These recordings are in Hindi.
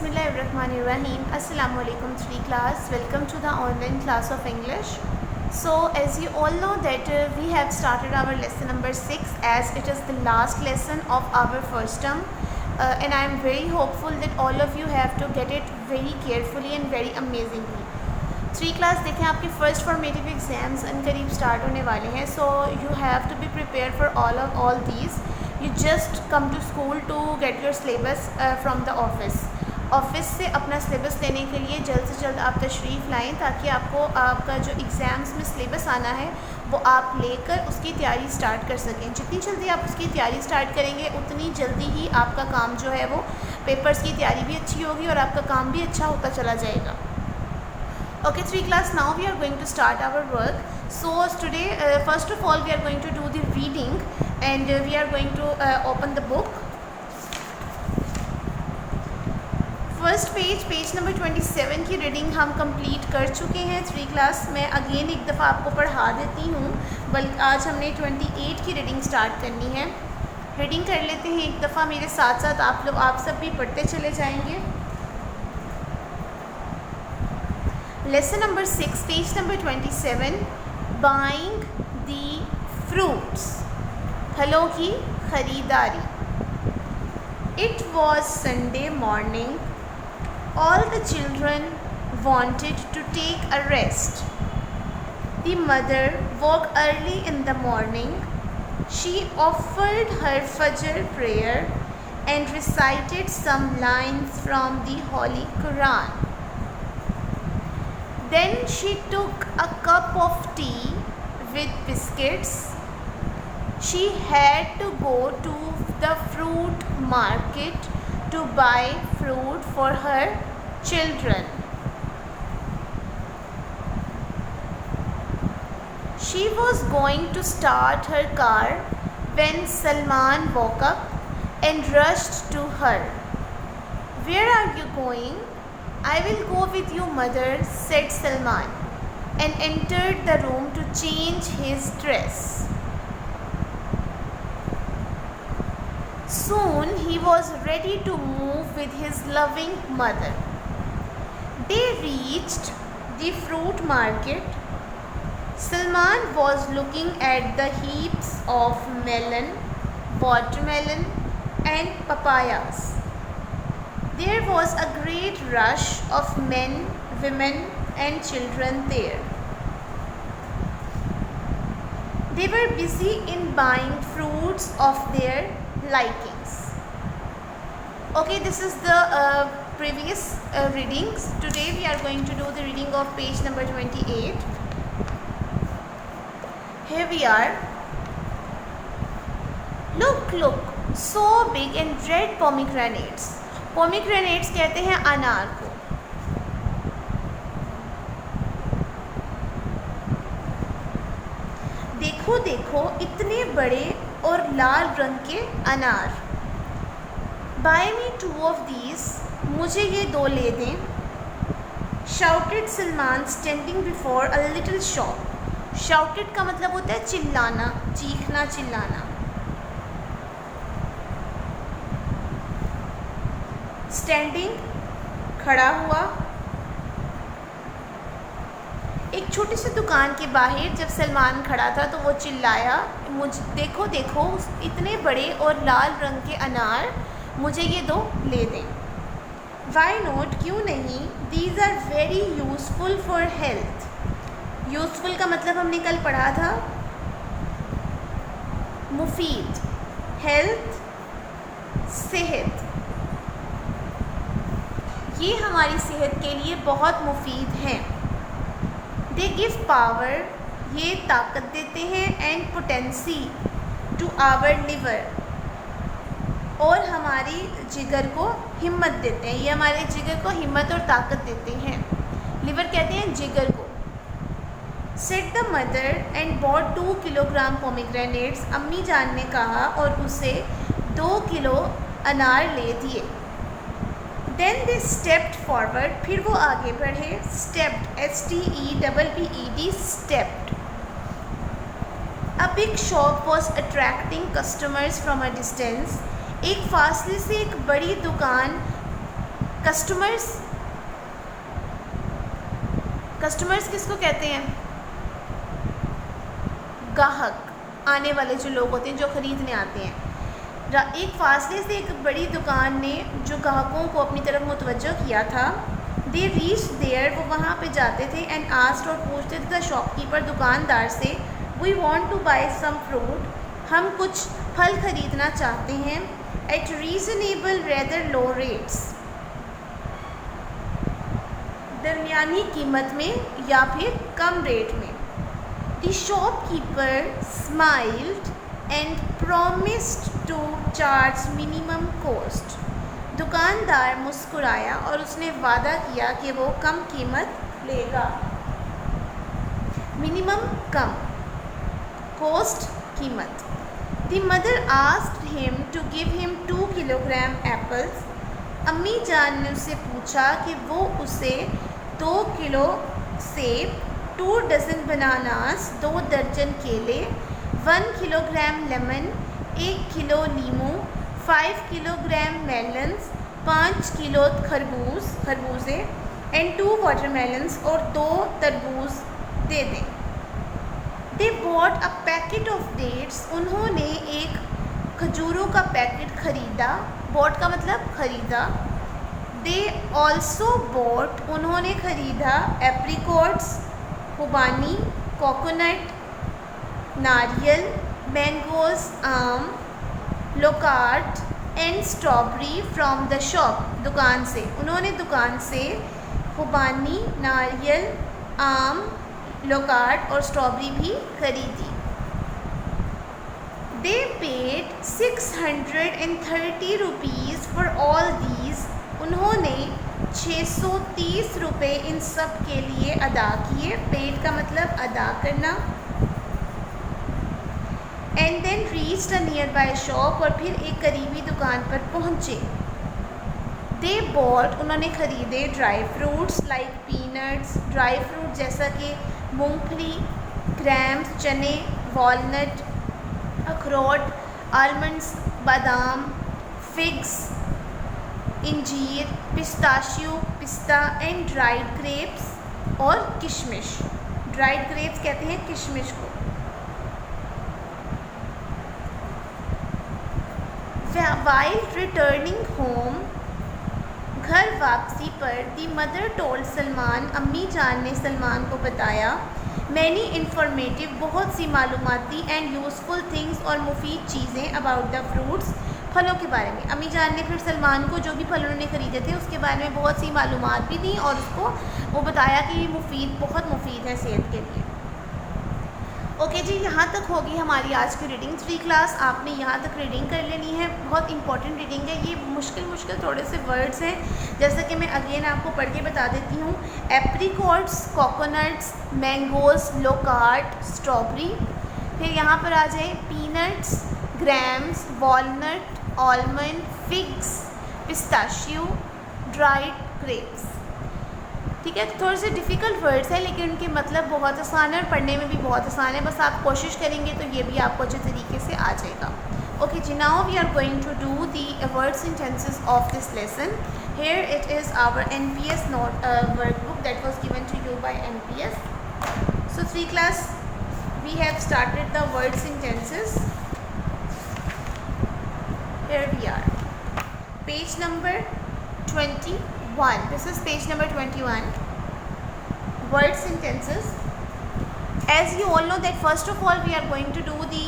Bismillahirrahmanirrahim. Assalamu alaikum 3 class. Welcome to the online class of English. So as you all know that we have started our lesson number 6 as it is the last lesson of our first term. And I am very hopeful that all of you have to get it very carefully and very amazingly. 3 class देखें आपके फर्स्ट फॉर्मेटिव एग्ज़ाम्स करीब स्टार्ट होने वाले हैं. So you have to be prepare for all these. You just come to school to get your syllabus from the office से अपना सिलेबस लेने के लिए जल्द से जल्द आप तशरीफ़ लाएं ताकि आपको आपका जो एग्ज़ाम्स में सिलेबस आना है वो आप लेकर उसकी तैयारी स्टार्ट कर सकें. जितनी जल्दी आप उसकी तैयारी स्टार्ट करेंगे उतनी जल्दी ही आपका काम जो है वो पेपर्स की तैयारी भी अच्छी होगी और आपका काम भी अच्छा होता चला जाएगा. Okay, 3 class, now we are going to start our work. So today first of all we are going to do the reading and we are going to open the book. First page number 27 की रीडिंग हम कंप्लीट कर चुके हैं. 3 क्लास मैं अगेन एक दफ़ा आपको पढ़ा देती हूँ, बल्कि आज हमने 28 की रीडिंग स्टार्ट करनी है. रीडिंग कर लेते हैं एक दफ़ा, मेरे साथ साथ आप सब भी पढ़ते चले जाएंगे. Lesson number 6 page number 27, buying the fruits, फलों की ख़रीदारी. It was Sunday morning. All the children wanted to take a rest. The mother woke early in the morning. She offered her Fajr prayer and recited some lines from the Holy Quran. Then she took a cup of tea with biscuits. She had to go to the fruit market to buy fruit for her children. She was going to start her car when Salman woke up and rushed to her. Where are you going? I will go with you, mother, said Salman, and entered the room to change his dress. Soon he was ready to move with his loving mother. They reached the fruit market. Salman was looking at the heaps of melon, watermelon and papayas. There was a great rush of men, women and children there. They were busy in buying fruits of their likings. Okay, this is the previous readings. Today we are going to do the reading of page number 28. Here we are. Look, so big and red pomegranates. Pomegranates कहते हैं अनार को. देखो इतने बड़े और लाल रंग के अनार. Buy me 2 of these. मुझे ये 2 ले दें. Shouted Salman standing before a little shop. Shouted का मतलब होता है चिल्लाना, चीखना, चिल्लाना. Standing खड़ा हुआ. एक छोटी सी दुकान के बाहर जब सलमान खड़ा था तो वो चिल्लाया, देखो इतने बड़े और लाल रंग के अनार, मुझे ये 2 ले दें. वाई नॉट, क्यों नहीं. These are very useful for health. Useful का मतलब हमने कल पढ़ा था मुफीद. हेल्थ सेहत, ये हमारी सेहत के लिए बहुत मुफीद हैं. दे गिव पावर, ये ताकत देते हैं. And potency to our liver, और हमारी जिगर को हिम्मत देते हैं. ये हमारे जिगर को हिम्मत और ताकत देते हैं. लिवर कहते हैं जिगर को. Set the mother and bought 2 kilogram pomegranates. अम्मी जान ने कहा और उसे 2 किलो अनार ले दिए. Then they stepped forward. फिर वो आगे बढ़े. Stepped, S-T-E-P-P-E-D, stepped. A big shop was attracting customers from a distance. एक फासले से एक बड़ी दुकान कस्टमर्स, कस्टमर्स किसको कहते हैं? ग्राहक, आने वाले जो लोग होते हैं जो ख़रीदने आते हैं। एक फासले से एक बड़ी दुकान ने जो ग्राहकों को अपनी तरफ मुतवज्जो किया था, दे रीच देयर, वो वहाँ पे जाते थे, एंड आस्क्ड, और पूछते थे द शॉपकीपर, दुकानदार से, we want to buy some fruit, हम कुछ फल ख़रीदना चाहते हैं, at reasonable rather low rates, दरमियानी कीमत में या फिर कम रेट में। The shopkeeper smiled and promised to charge minimum cost, दुकानदार मुस्कुराया और उसने वादा किया कि वो कम कीमत लेगा। मिनिमम कम, कॉस्ट कीमत। The mother asked him to give him 2 kilogram apples, अम्मी जान ने उससे पूछा कि वो उसे 2 किलो सेब, 2 डज़न बनानास, 2 दर्जन केले, 1 किलोग्राम लेमन, 1 किलो नींबू, 5 किलोग्राम मेलन्स, 5 किलो खरबूजे, एंड 2 वाटरमेलन्स, और 2 तरबूज दे दें। They bought a packet of dates, उन्होंने एक खजूरों का पैकेट ख़रीदा। बॉट का मतलब ख़रीदा। दे ऑल्सो बॉट, उन्होंने ख़रीदा एप्रिकॉट्स, खुबानी, कोकोनट, नारियल, मैंगोज़, आम, loquat, and strawberry from the shop, दुकान से। उन्होंने दुकान से खुबानी, नारियल, आम, लोकार्ट और स्ट्रॉबेरी भी खरीदी। दे paid 630 rupees for all these, उन्होंने 630 रुपये इन सब के लिए अदा किए। पेड का मतलब अदा करना। And then reached a nearby shop, और फिर एक करीबी दुकान पर पहुँचे। दे बॉट, उन्होंने ख़रीदे dry fruits like peanuts, dry fruit जैसा कि मूंगफली, ग्रैम्स, चने, वॉलनट, अखरोट, आलमंड्स, बादाम, फिग्स, इंजीर, पिस्ताशियो, पिस्ता, एंड ड्राइड ग्रेप्स, और किशमिश। ड्राइड ग्रेप्स कहते हैं किशमिश को। वाइल रिटर्निंग होम, घर वापसी पर, दी मदर टोल्ड सलमान, अम्मी जान ने सलमान को बताया, मैनी इन्फॉर्मेटिव, बहुत सी मालूमाती, एंड यूज़फुल थिंग्स, और मुफीद चीज़ें, अबाउट द फ्रूट्स, फलों के बारे में। अम्मी जान ने फिर सलमान को जो भी फल उन्होंने ख़रीदे थे उसके बारे में बहुत सी मालूमात भी दी, और उसको वो बताया कि ये मुफीद, बहुत मुफीद है सेहत के लिए। ओके जी, यहाँ तक होगी हमारी आज की रीडिंग। 3 क्लास आपने यहाँ तक रीडिंग कर लेनी है। बहुत इंपॉर्टेंट रीडिंग है ये। मुश्किल थोड़े से वर्ड्स हैं, जैसा कि मैं अगेन आपको पढ़ के बता देती हूँ। Apricots, coconuts, mangoes, loquat, strawberry. फिर यहाँ पर आ जाए peanuts, grams, walnut, almond, figs, pistachio, dried grapes. ठीक है, थोड़े से डिफ़िकल्ट वर्ड्स हैं लेकिन उनके मतलब बहुत आसान है और पढ़ने में भी बहुत आसान है। बस आप कोशिश करेंगे तो ये भी आपको अच्छे तरीके से आ जाएगा। ओके जी, now we are going to do the words and tenses of this lesson. Here it is our NPS workbook that was given to you by NPS. So 3 class, we have started the words and tenses. Here we are. Page number 21. This is page number 21. Words and tenses. As you all know that first of all we are going to do the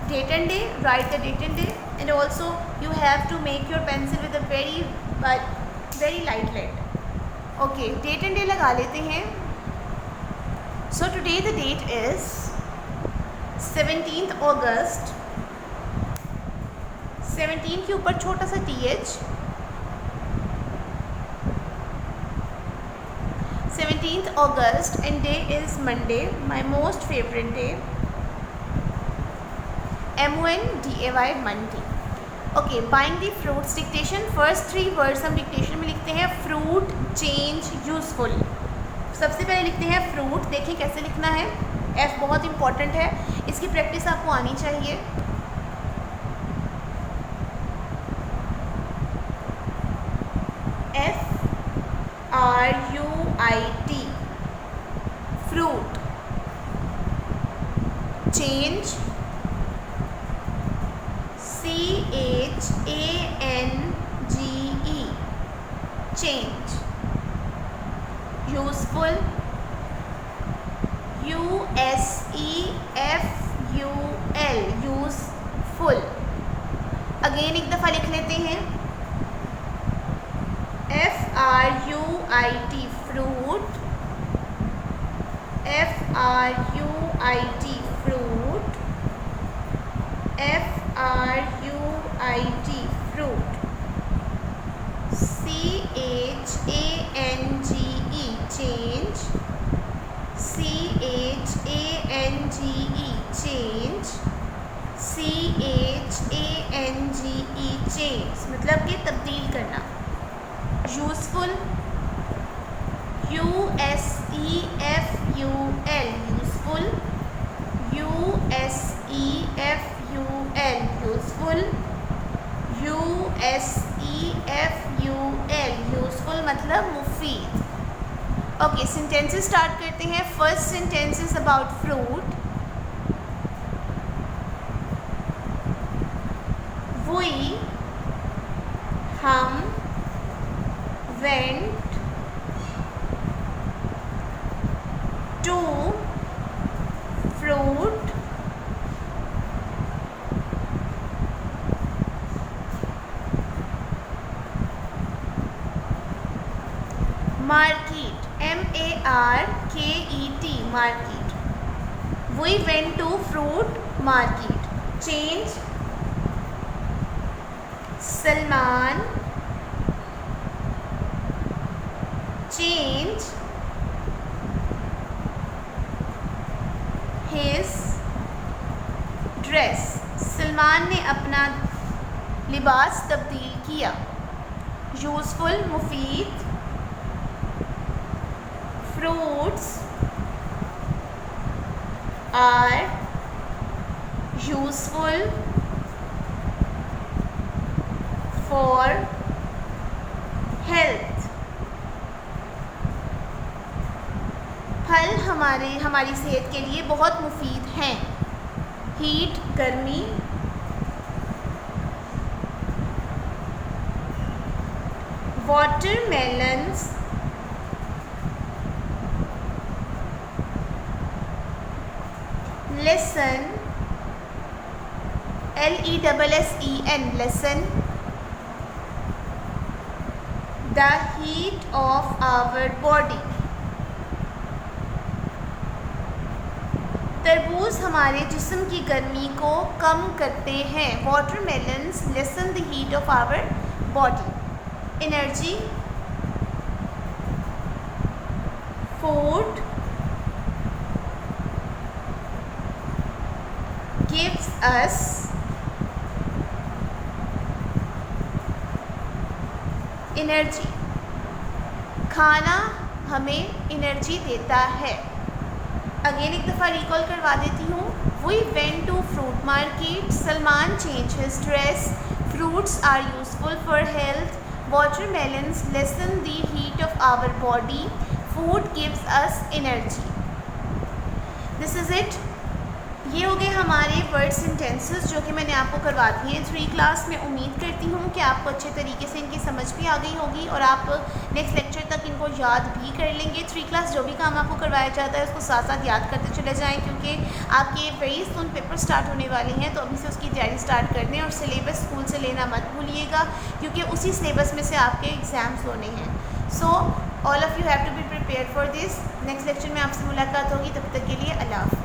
date and day. Write the date and day, and also you have to make your pencil with a very light lead. Okay, date and day लगा लेते हैं. So today the date is 17th August. 17 के ऊपर छोटा सा TH. 17th August and day is Monday, my most favorite day. MONDAY, Monday. Okay, buying the fruits. Dictation. First 3 words हम dictation में लिखते हैं. Fruit, change, useful. सबसे पहले लिखते हैं fruit. देखिए कैसे लिखना है. F बहुत important है, इसकी प्रैक्टिस आपको आनी चाहिए. FRUIT, fruit. Change, CHANGE, change. Useful, USEFUL, useful. Again एक दफ़ा लिख लेते हैं, FRUIT, fruit, FRUIT, fruit, FRUIT, fruit. CHANGE, change, CHANGE, change, CHANGE, change, मतलब कि तब्दील करना. Useful, USEFUL, useful, USEFUL, useful, USEFUL, useful मतलब मुफीद. ओके, सेंटेंसेस स्टार्ट करते हैं. First sentence is about fruit. We, हम, went to fruit market, MARKET, market. We went to fruit market. Change, Salman change his dress. Salman ने अपना लिबास तब्दील किया. यूज़फुल, मुफीद. Fruits are useful for health. फल हमारी सेहत के लिए बहुत मुफीद हैं. हीट, गर्मी. Watermelons lesson, LESSEN, lesson. The heat of our body. तरबूज हमारे जिस्म की गर्मी को कम करते हैं. Watermelons lessen the heat of our body. Energy, food gives us energy. खाना हमें एनर्जी देता है. अगेन एक दफ़ा रिकॉल करवा देती हूँ. We went to fruit market. Salman change his dress. Fruits are useful for health. Watermelons lessen the heat of our body. Food gives us energy. This is it. ये हो गए हमारे वर्ड सेंटेंसेस जो कि मैंने आपको करवा दिए हैं 3 क्लास में. उम्मीद करती हूँ कि आपको अच्छे तरीके से इनकी समझ भी आ गई होगी और आप नेक्स्ट लेक्चर तक इनको याद भी कर लेंगे. 3 क्लास जो भी काम आपको करवाया जाता है उसको साथ साथ याद करते चले जाएं क्योंकि आपके वेरी सून पेपर स्टार्ट होने वाले हैं. तो अभी से उसकी तैयारी स्टार्ट कर दें और सिलेबस स्कूल से लेना मत भूलिएगा क्योंकि उसी सिलेबस में से आपके एग्ज़ाम्स होने हैं. So all of you have to be prepare for this. Next lecture में आपसे मुलाकात होगी. तब तक के लिए अल्लाह हाफ़िज़.